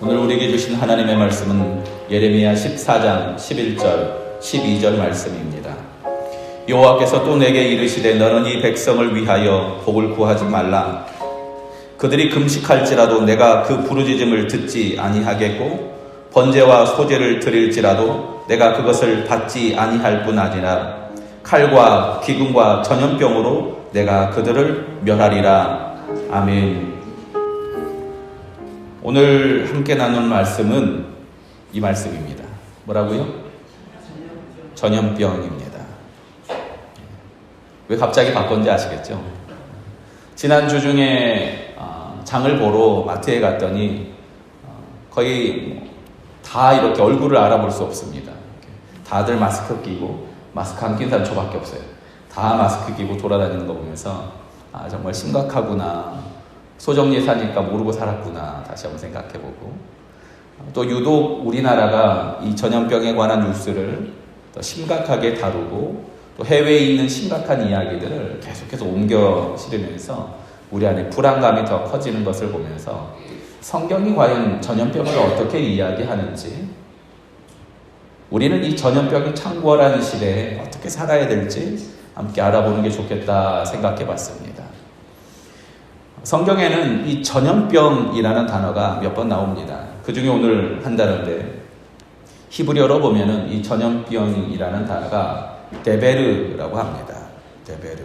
오늘 우리에게 주신 하나님의 말씀은 예레미야 14장 11절 12절 말씀입니다. 여호와께서 또 내게 이르시되 너는 이 백성을 위하여 복을 구하지 말라. 그들이 금식할지라도 내가 그 부르짖음을 듣지 아니하겠고 번제와 소제를 드릴지라도 내가 그것을 받지 아니할 뿐 아니라 칼과 기근과 전염병으로 내가 그들을 멸하리라. 아멘. 오늘 함께 나눈 말씀은 이 말씀입니다. 뭐라고요? 전염병입니다. 왜 갑자기 바꿨는지 아시겠죠? 지난주 중에 장을 보러 마트에 갔더니 거의 다 이렇게 얼굴을 알아볼 수 없습니다. 다들 마스크 끼고 마스크 안 낀 사람 저밖에 없어요. 다 마스크 끼고 돌아다니는 거 보면서 정말 심각하구나. 소정리에 사니까 모르고 살았구나. 다시 한번 생각해보고 또 유독 우리나라가 이 전염병에 관한 뉴스를 더 심각하게 다루고 또 해외에 있는 심각한 이야기들을 계속해서 옮겨 실으면서 우리 안에 불안감이 더 커지는 것을 보면서 성경이 과연 전염병을 어떻게 이야기하는지, 우리는 이 전염병이 창궐하는 시대에 어떻게 살아야 될지 함께 알아보는 게 좋겠다 생각해 봤습니다. 성경에는 이 전염병이라는 단어가 몇 번 나옵니다. 그 중에 오늘 한다는데 히브리어로 보면은 이 전염병이라는 단어가 데베르라고 합니다. 데베르.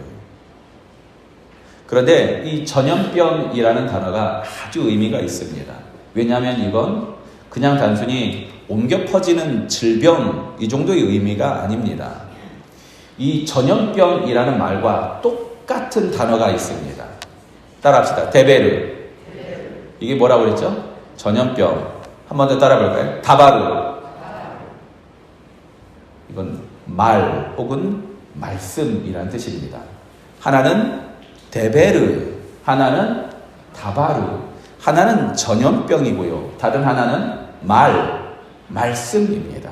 그런데 이 전염병이라는 단어가 아주 의미가 있습니다. 왜냐하면 이건 그냥 단순히 옮겨 퍼지는 질병 이 정도의 의미가 아닙니다. 이 전염병이라는 말과 똑같은 단어가 있습니다. 따라합시다. 데베르. 이게 뭐라고 그랬죠? 전염병. 한 번 더 따라 볼까요? 다바르. 이건 말 혹은 말씀이라는 뜻입니다. 하나는 데베르, 하나는 다바르, 하나는 전염병이고요. 다른 하나는 말씀입니다.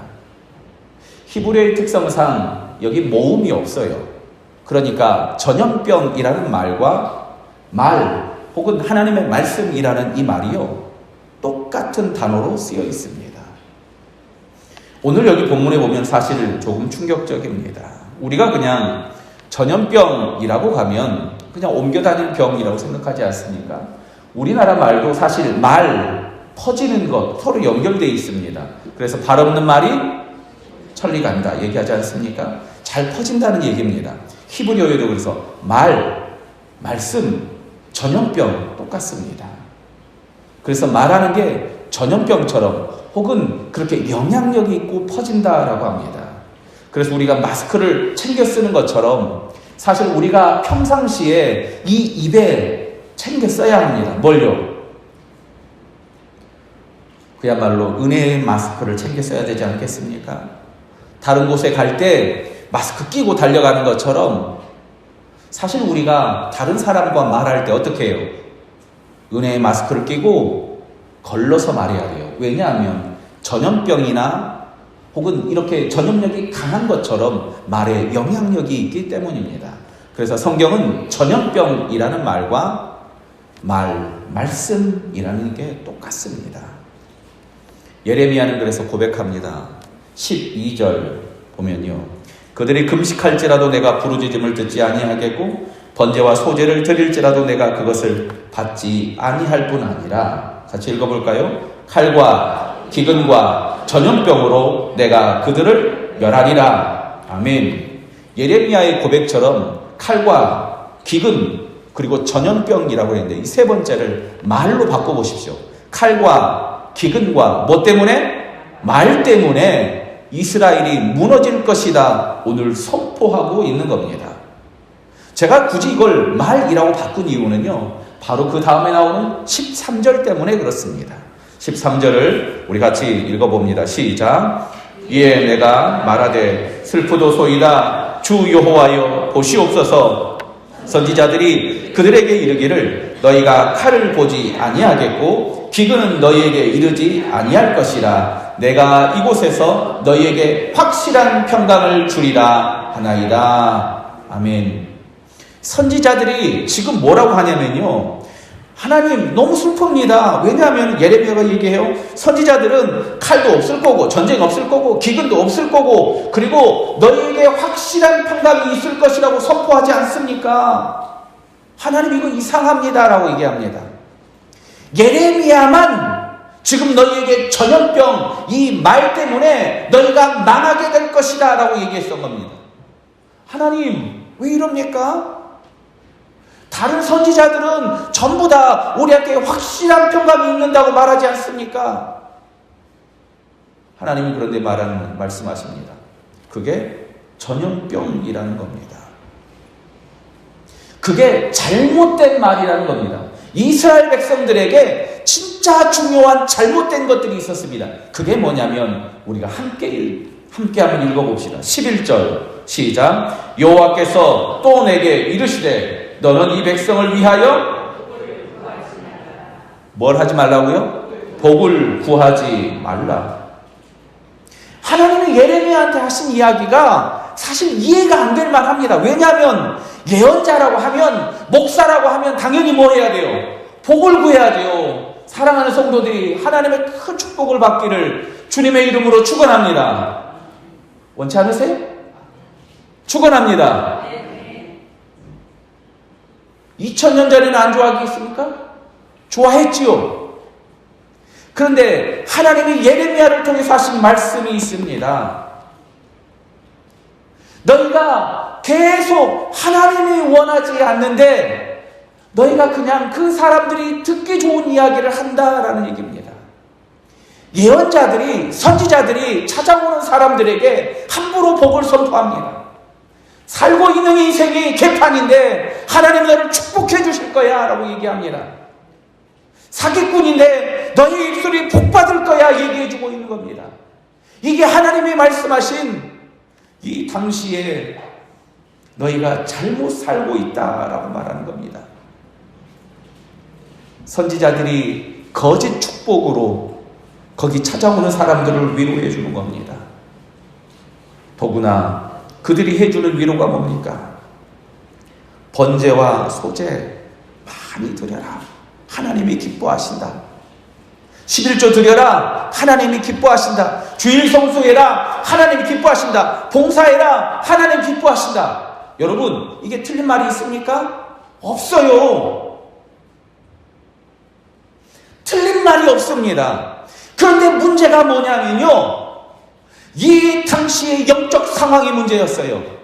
히브리어의 특성상 여기 모음이 없어요. 그러니까 전염병이라는 말과 말 혹은 하나님의 말씀이라는 이 말이요, 똑같은 단어로 쓰여 있습니다. 오늘 여기 본문에 보면 사실 조금 충격적입니다. 우리가 그냥 전염병이라고 가면 그냥 옮겨다니는 병이라고 생각하지 않습니까? 우리나라 말도 사실 퍼지는 것 서로 연결되어 있습니다. 그래서 발 없는 말이 천리 간다 얘기하지 않습니까? 잘 퍼진다는 얘기입니다. 히브리어에도 그래서 말씀, 전염병 똑같습니다. 그래서 말하는 게 전염병처럼 혹은 그렇게 영향력이 있고 퍼진다라고 합니다. 그래서 우리가 마스크를 챙겨 쓰는 것처럼 사실 우리가 평상시에 이 입에 챙겨 써야 합니다. 뭘요? 그야말로 은혜의 마스크를 챙겨 써야 되지 않겠습니까? 다른 곳에 갈 때 마스크 끼고 달려가는 것처럼 사실 우리가 다른 사람과 말할 때 어떻게 해요? 은혜의 마스크를 끼고 걸러서 말해야 돼요. 왜냐하면 전염병이나 혹은 이렇게 전염력이 강한 것처럼 말에 영향력이 있기 때문입니다. 그래서 성경은 전염병이라는 말과 말씀이라는 게 똑같습니다. 예레미야는 그래서 고백합니다. 12절 보면요, 그들이 금식할지라도 내가 부르짖음을 듣지 아니하겠고 번제와 소제를 드릴지라도 내가 그것을 받지 아니할 뿐 아니라, 같이 읽어볼까요? 칼과 기근과 전염병으로 내가 그들을 멸하리라. 아멘. 예레미야의 고백처럼 칼과 기근 그리고 전염병이라고 했는데 이 세 번째를 말로 바꿔보십시오. 칼과 기근과 뭐 때문에? 말 때문에 이스라엘이 무너질 것이다 오늘 선포하고 있는 겁니다. 제가 굳이 이걸 말이라고 바꾼 이유는요, 바로 그 다음에 나오는 13절 때문에 그렇습니다. 13절을 우리 같이 읽어봅니다. 시작. 이에 내가 말하되 슬프도소이다. 주 여호와여 보시옵소서. 선지자들이 그들에게 이르기를 너희가 칼을 보지 아니하겠고 기근은 너희에게 이르지 아니할 것이라. 내가 이곳에서 너희에게 확실한 평강을 주리라 하나이다. 아멘. 선지자들이 지금 뭐라고 하냐면요, 하나님 너무 슬픕니다. 왜냐하면 예레미야가 얘기해요. 선지자들은 칼도 없을 거고 전쟁 없을 거고 기근도 없을 거고 그리고 너희에게 확실한 평강이 있을 것이라고 선포하지 않습니까? 하나님 이거 이상합니다라고 얘기합니다. 예레미야만 지금 너희에게 전염병 이 말 때문에 너희가 망하게 될 것이다 라고 얘기했던 겁니다. 하나님 왜 이럽니까? 다른 선지자들은 전부 다 우리한테 확실한 평강이 있는다고 말하지 않습니까? 하나님은 그런데 말씀하십니다. 그게 전염병이라는 겁니다. 그게 잘못된 말이라는 겁니다. 이스라엘 백성들에게 진짜 중요한 잘못된 것들이 있었습니다. 그게 뭐냐면 우리가 함께 한번 읽어봅시다. 11절 시작. 여호와께서 또 내게 이르시되 너는 이 백성을 위하여 뭘 하지 말라고요? 복을 구하지 말라. 하나님이 예레미야한테 하신 이야기가 사실 이해가 안 될 만합니다. 왜냐하면 예언자라고 하면 목사라고 하면 당연히 뭐 해야 돼요? 복을 구해야 돼요. 사랑하는 성도들이 하나님의 큰 축복을 받기를 주님의 이름으로 축원합니다. 원치 않으세요? 축원합니다. 2000년 전에는 안 좋아하겠습니까? 좋아했지요. 그런데 하나님이 예레미야를 통해서 하신 말씀이 있습니다. 너희가 계속 하나님이 원하지 않는데 너희가 그냥 그 사람들이 듣기 좋은 이야기를 한다라는 얘기입니다. 예언자들이 선지자들이 찾아오는 사람들에게 함부로 복을 선포합니다. 살고 있는 인생이 개판인데 하나님 너를 축복해 주실 거야 라고 얘기합니다. 사기꾼인데 너희 입술이 복받을 거야 얘기해 주고 있는 겁니다. 이게 하나님이 말씀하신 이 당시에 너희가 잘못 살고 있다라고 말하는 겁니다. 선지자들이 거짓 축복으로 거기 찾아오는 사람들을 위로해 주는 겁니다. 더구나 그들이 해주는 위로가 뭡니까? 번제와 소제 많이 드려라. 하나님이 기뻐하신다. 11조 드려라. 하나님이 기뻐하신다. 주일 성수해라. 하나님이 기뻐하신다. 봉사해라. 하나님 기뻐하신다. 여러분, 이게 틀린 말이 있습니까? 없어요. 틀린 말이 없습니다. 그런데 문제가 뭐냐면요. 이 당시의 영적 상황이 문제였어요.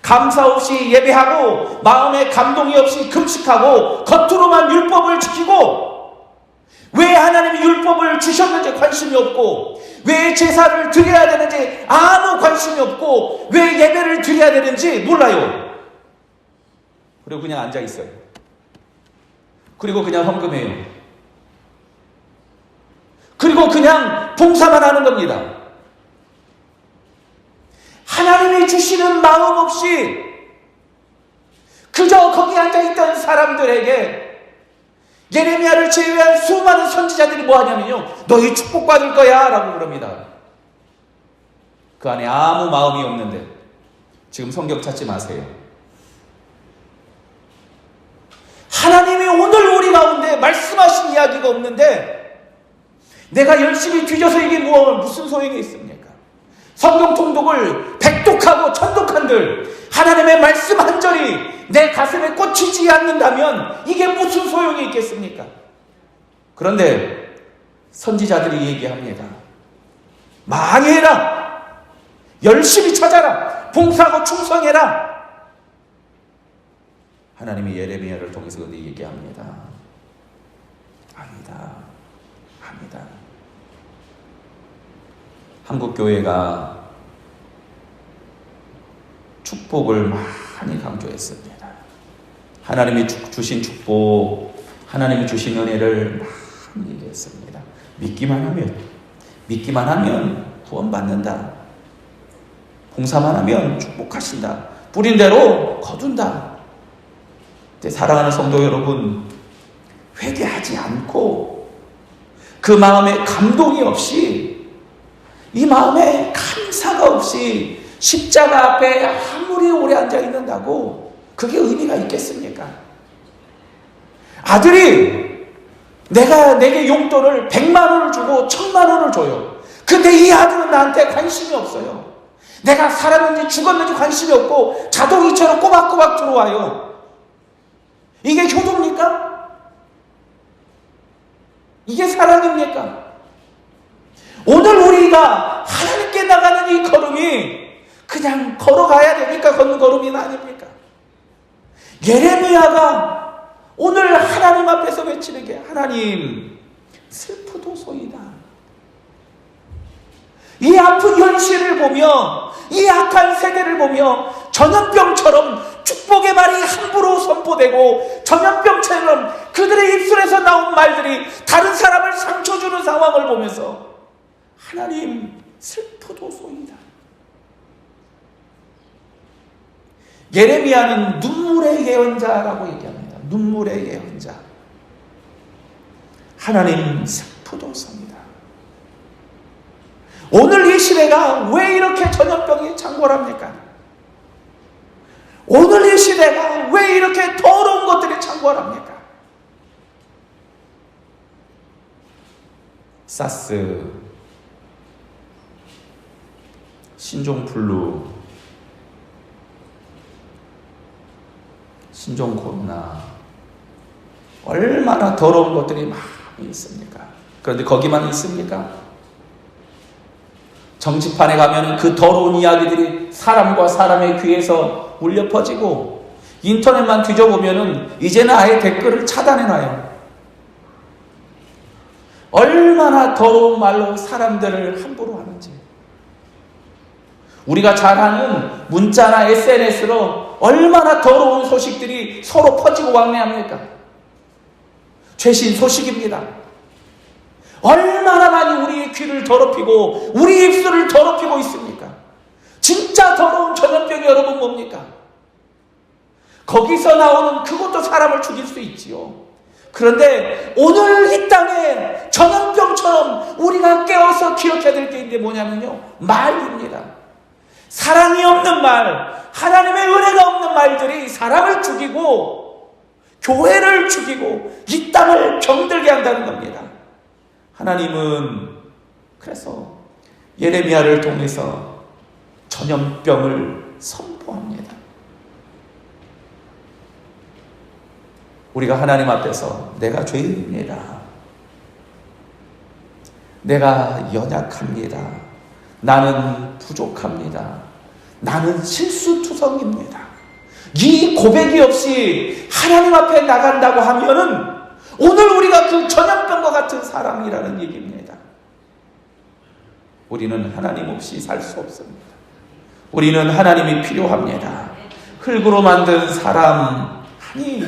감사 없이 예배하고 마음에 감동이 없이 금식하고 겉으로만 율법을 지키고 왜 하나님이 율법을 주셨는지 관심이 없고 왜 제사를 드려야 되는지 아무 관심이 없고 왜 예배를 드려야 되는지 몰라요. 그리고 그냥 앉아있어요. 그리고 그냥 헌금해요. 그리고 그냥 봉사만 하는 겁니다. 하나님이 주시는 마음 없이 그저 거기 앉아있던 사람들에게 예레미야를 제외한 수많은 선지자들이 뭐 하냐면요. 너희 축복받을 거야 라고 그럽니다. 그 안에 아무 마음이 없는데 지금 성경 찾지 마세요. 하나님이 오늘 우리 가운데 말씀하신 이야기가 없는데 내가 열심히 뒤져서 이게 무슨 소용이 있습니까? 성경 통독을 백독하고 천독한들 하나님의 말씀 한 절이 내 가슴에 꽂히지 않는다면 이게 무슨 소용이 있겠습니까? 그런데 선지자들이 얘기합니다. 많이 해라. 열심히 찾아라. 봉사하고 충성해라. 하나님이 예레미야를 통해서 그렇게 얘기합니다. 아니다. 합니다. 한국교회가 축복을 많이 강조했습니다. 하나님이 주신 축복, 하나님이 주신 은혜를 많이 얘기했습니다. 믿기만 하면 구원받는다. 봉사만 하면 축복하신다. 뿌린 대로 거둔다. 근데 사랑하는 성도 여러분, 회개하지 않고 그 마음에 감동이 없이 이 마음에 감사가 없이 십자가 앞에 아무리 오래 앉아 있는다고 그게 의미가 있겠습니까? 아들이 내게 용돈을 100만 원을 주고 1000만 원을 줘요. 근데 이 아들은 나한테 관심이 없어요. 내가 살았는지 죽었는지 관심이 없고 자동이처럼 꼬박꼬박 들어와요. 이게 효도입니까? 이게 사랑입니까? 오늘 우리가 하나님께 나가는 이 걸음이 그냥 걸어가야 되니까 걷는 걸음이 아닙니까? 예레미야가 오늘 하나님 앞에서 외치는 게 하나님 슬프도소이다. 이 아픈 현실을 보며 이 악한 세대를 보며 전염병처럼 축복의 말이 함부로 선포되고 전염병처럼 그들의 입술에서 나온 말들이 다른 사람을 상처 주는 상황을 보면서 하나님 슬프도소이다. 예레미야는 눈물의 예언자라고 얘기합니다. 눈물의 예언자. 하나님 슬프도소이다. 오늘 이 시대가 왜 이렇게 전염병이 창궐합니까? 오늘 이 시대가 왜 이렇게 더러운 것들이 창궐합니까? 사스, 신종플루, 신종코로나, 얼마나 더러운 것들이 많이 있습니까? 그런데 거기만 있습니까? 정치판에 가면 그 더러운 이야기들이 사람과 사람의 귀에서 울려 퍼지고, 인터넷만 뒤져보면 이제는 아예 댓글을 차단해놔요. 얼마나 더러운 말로 사람들을 함부로 하는지. 우리가 잘 아는 문자나 SNS로 얼마나 더러운 소식들이 서로 퍼지고 왕래합니까? 최신 소식입니다. 얼마나 많이 우리의 귀를 더럽히고 우리 입술을 더럽히고 있습니까? 진짜 더러운 전염병이 여러분 뭡니까? 거기서 나오는 그것도 사람을 죽일 수 있지요. 그런데 오늘 이 땅에 전염병처럼 우리가 깨어서 기억해야 될 게 있는데 뭐냐면요, 말입니다. 사랑이 없는 말, 하나님의 은혜가 없는 말들이 사람을 죽이고 교회를 죽이고 이 땅을 병들게 한다는 겁니다. 하나님은 그래서 예레미야를 통해서 전염병을 선포합니다. 우리가 하나님 앞에서 내가 죄인입니다. 내가 연약합니다. 나는 부족합니다. 나는 실수투성입니다. 이 고백이 없이 하나님 앞에 나간다고 하면은 오늘 우리가 그 전염병과 같은 사람이라는 얘기입니다. 우리는 하나님 없이 살 수 없습니다. 우리는 하나님이 필요합니다. 흙으로 만든 사람, 아니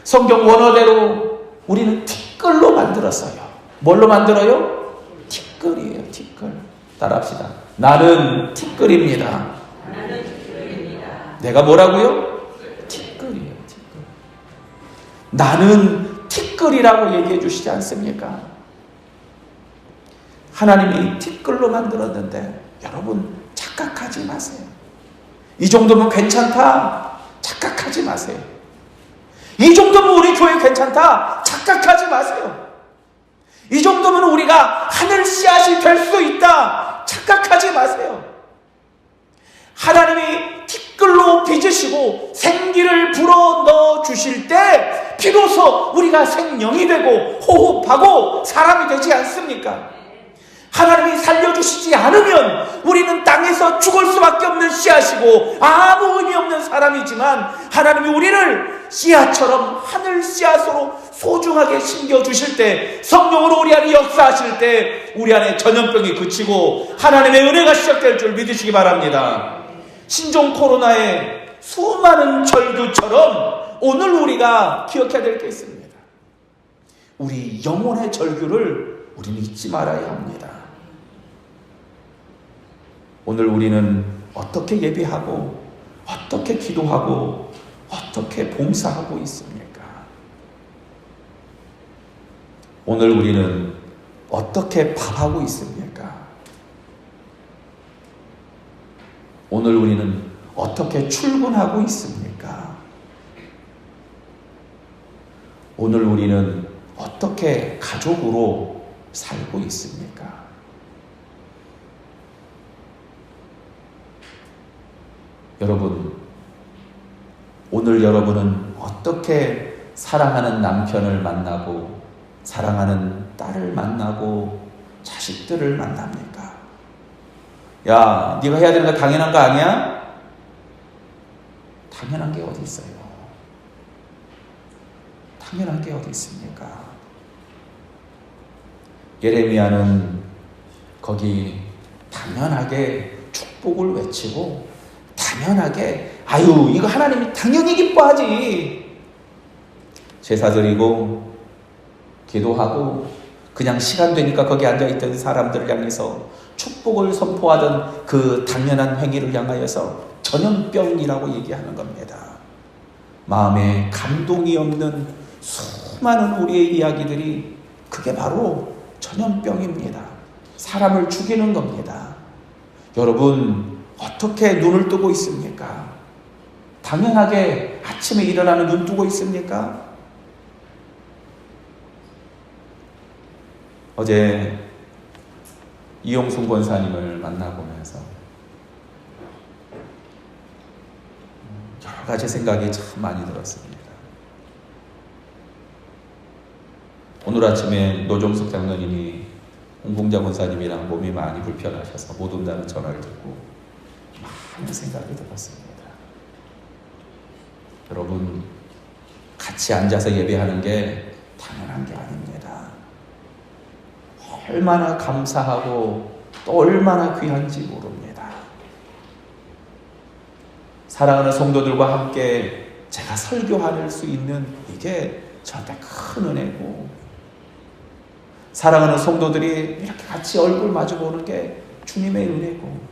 성경 원어대로 우리는 티끌로 만들었어요. 뭘로 만들어요? 티끌이에요. 티끌. 따라합시다. 나는 티끌입니다. 나는 티끌입니다. 내가 뭐라고요? 티끌이에요. 티끌. 나는 티끌이라고 얘기해 주시지 않습니까? 하나님이 티끌로 만들었는데 여러분 착각하지 마세요. 이 정도면 괜찮다. 착각하지 마세요. 이 정도면 우리 교회 괜찮다. 착각하지 마세요. 이 정도면 우리가 하늘 씨앗이 될 수 있다. 착각하지 마세요. 하나님이 티끌로 빚으시고 생기를 불어 넣어 주실 때 비로소 우리가 생명이 되고 호흡하고 사람이 되지 않습니까? 하나님이 살려주시지 않으면 우리는 땅에서 죽을 수밖에 없는 씨앗이고 아무 의미 없는 사람이지만 하나님이 우리를 씨앗처럼 하늘 씨앗으로 소중하게 심겨주실 때, 성령으로 우리 안에 역사하실 때 우리 안에 전염병이 그치고 하나님의 은혜가 시작될 줄 믿으시기 바랍니다. 신종 코로나의 수많은 절규처럼 오늘 우리가 기억해야 될 게 있습니다. 우리 영혼의 절규를 우리는 잊지 말아야 합니다. 오늘 우리는 어떻게 예배하고 어떻게 기도하고 어떻게 봉사하고 있습니까? 오늘 우리는 어떻게 밥하고 있습니까? 오늘 우리는 어떻게 출근하고 있습니까? 오늘 우리는 어떻게 가족으로 살고 있습니까? 여러분, 오늘 여러분은 어떻게 사랑하는 남편을 만나고 사랑하는 딸을 만나고 자식들을 만납니까? 야, 네가 해야 되는 거 당연한 거 아니야? 당연한 게 어디 있어요? 당연한 게 어디 있습니까? 예레미야는 거기 당연하게 축복을 외치고 당연하게 아유 이거 하나님이 당연히 기뻐하지 제사 드리고 기도하고 그냥 시간 되니까 거기 앉아있던 사람들을 향해서 축복을 선포하던 그 당연한 행위를 향하여서 전염병이라고 얘기하는 겁니다. 마음에 감동이 없는 수많은 우리의 이야기들이 그게 바로 전염병입니다. 사람을 죽이는 겁니다. 여러분 어떻게 눈을 뜨고 있습니까? 당연하게 아침에 일어나는 눈 뜨고 있습니까? 어제 이용순 권사님을 만나보면서 여러 가지 생각이 참 많이 들었습니다. 오늘 아침에 노종석 장로님이 홍봉자 권사님이랑 몸이 많이 불편하셔서 못 온다는 전화를 듣고 많은 생각이 들었습니다. 여러분, 같이 앉아서 예배하는 게 당연한 게 아닙니다. 얼마나 감사하고 또 얼마나 귀한지 모릅니다. 사랑하는 성도들과 함께 제가 설교할 수 있는 이게 저한테 큰 은혜고, 사랑하는 성도들이 이렇게 같이 얼굴 마주보는 게 주님의 은혜고,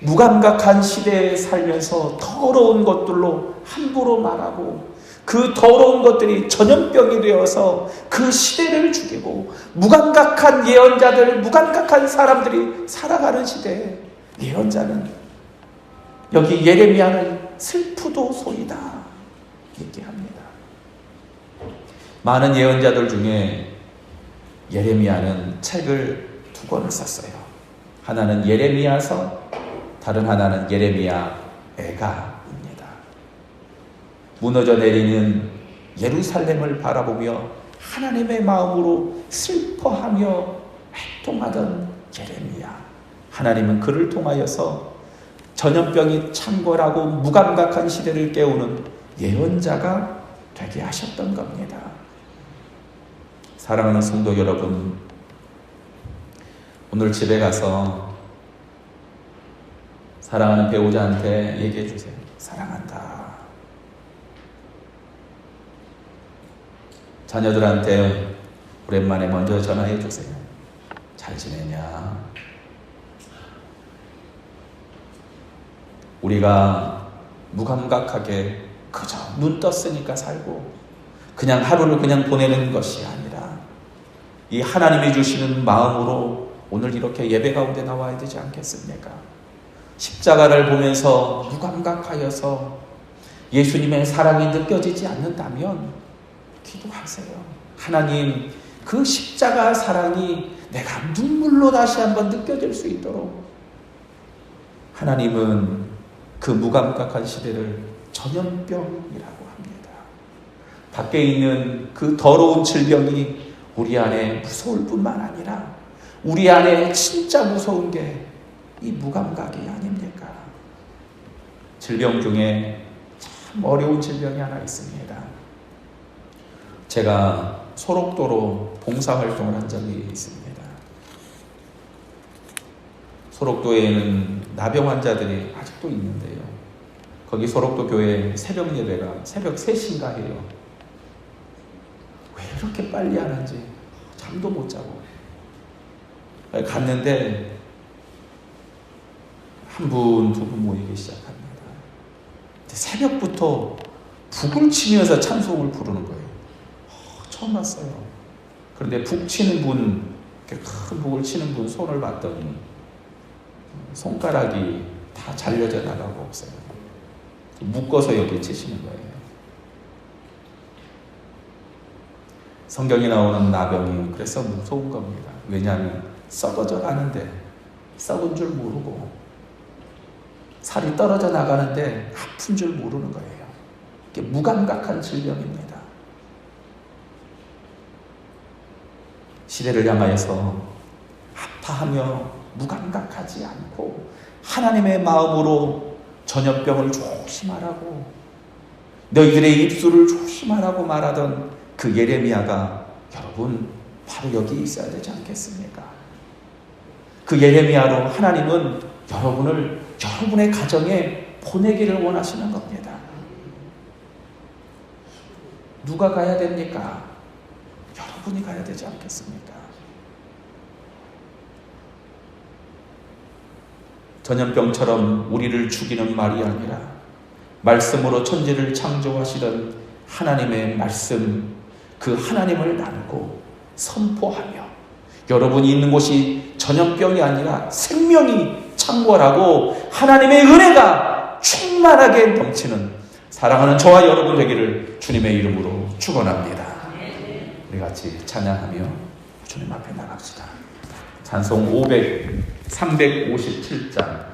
무감각한 시대에 살면서 더러운 것들로 함부로 말하고 그 더러운 것들이 전염병이 되어서 그 시대를 죽이고 무감각한 예언자들, 무감각한 사람들이 살아가는 시대에 예언자는 여기 예레미야는 슬프도소이다 얘기합니다. 많은 예언자들 중에 예레미야는 책을 두 권을 썼어요. 하나는 예레미야서, 다른 하나는 예레미야 애가입니다. 무너져 내리는 예루살렘을 바라보며 하나님의 마음으로 슬퍼하며 활동하던 예레미야. 하나님은 그를 통하여서 전염병이 창궐하고 무감각한 시대를 깨우는 예언자가 되게 하셨던 겁니다. 사랑하는 성도 여러분, 오늘 집에 가서 사랑하는 배우자한테 얘기해 주세요. 사랑한다. 자녀들한테 오랜만에 먼저 전화해 주세요. 잘 지내냐? 우리가 무감각하게 그저 눈 떴으니까 살고 그냥 하루를 그냥 보내는 것이 아니라 이 하나님이 주시는 마음으로 오늘 이렇게 예배 가운데 나와야 되지 않겠습니까? 십자가를 보면서 무감각하여서 예수님의 사랑이 느껴지지 않는다면 기도하세요. 하나님, 그 십자가 사랑이 내가 눈물로 다시 한번 느껴질 수 있도록 하나님은 그 무감각한 시대를 전염병이라고 합니다. 밖에 있는 그 더러운 질병이 우리 안에 무서울 뿐만 아니라 우리 안에 진짜 무서운 게 이 무감각이 아닙니까? 질병 중에 참 어려운 질병이 하나 있습니다. 제가 소록도로 봉사활동을 한 적이 있습니다. 소록도에는 나병 환자들이 아직도 있는데요. 거기 소록도 교회 새벽 예배가 새벽 3시인가 해요. 왜 이렇게 빨리 하는지 잠도 못 자고 갔는데 한 분, 두 분 모이기 시작합니다. 새벽부터 북을 치면서 찬송을 부르는 거예요. 처음 봤어요. 그런데 북 치는 분, 이렇게 큰 북을 치는 분 손을 봤더니 손가락이 다 잘려져 나가고 없어요. 묶어서 여기 치시는 거예요. 성경에 나오는 나병이 그래서 무서운 겁니다. 왜냐하면 썩어져 가는데 썩은 줄 모르고 살이 떨어져 나가는데 아픈 줄 모르는 거예요. 이게 무감각한 질병입니다. 시대를 향하여서 아파하며 무감각하지 않고 하나님의 마음으로 전염병을 조심하라고, 너희들의 입술을 조심하라고 말하던 그 예레미야가 여러분 바로 여기 있어야 되지 않겠습니까? 그 예레미야로 하나님은 여러분을 여러분의 가정에 보내기를 원하시는 겁니다. 누가 가야 됩니까? 여러분이 가야 되지 않겠습니까? 전염병처럼 우리를 죽이는 말이 아니라 말씀으로 천지를 창조하시던 하나님의 말씀, 그 하나님을 나누고 선포하며 여러분이 있는 곳이 전염병이 아니라 생명이 창궐하고 하나님의 은혜가 충만하게 넘치는 사랑하는 저와 여러분 되기를 주님의 이름으로 축원합니다. 우리 같이 찬양하며 주님 앞에 나갑시다. 찬송 357장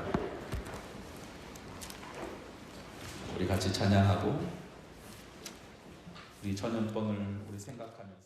우리 같이 찬양하고 우리 전염병을 우리 생각하면서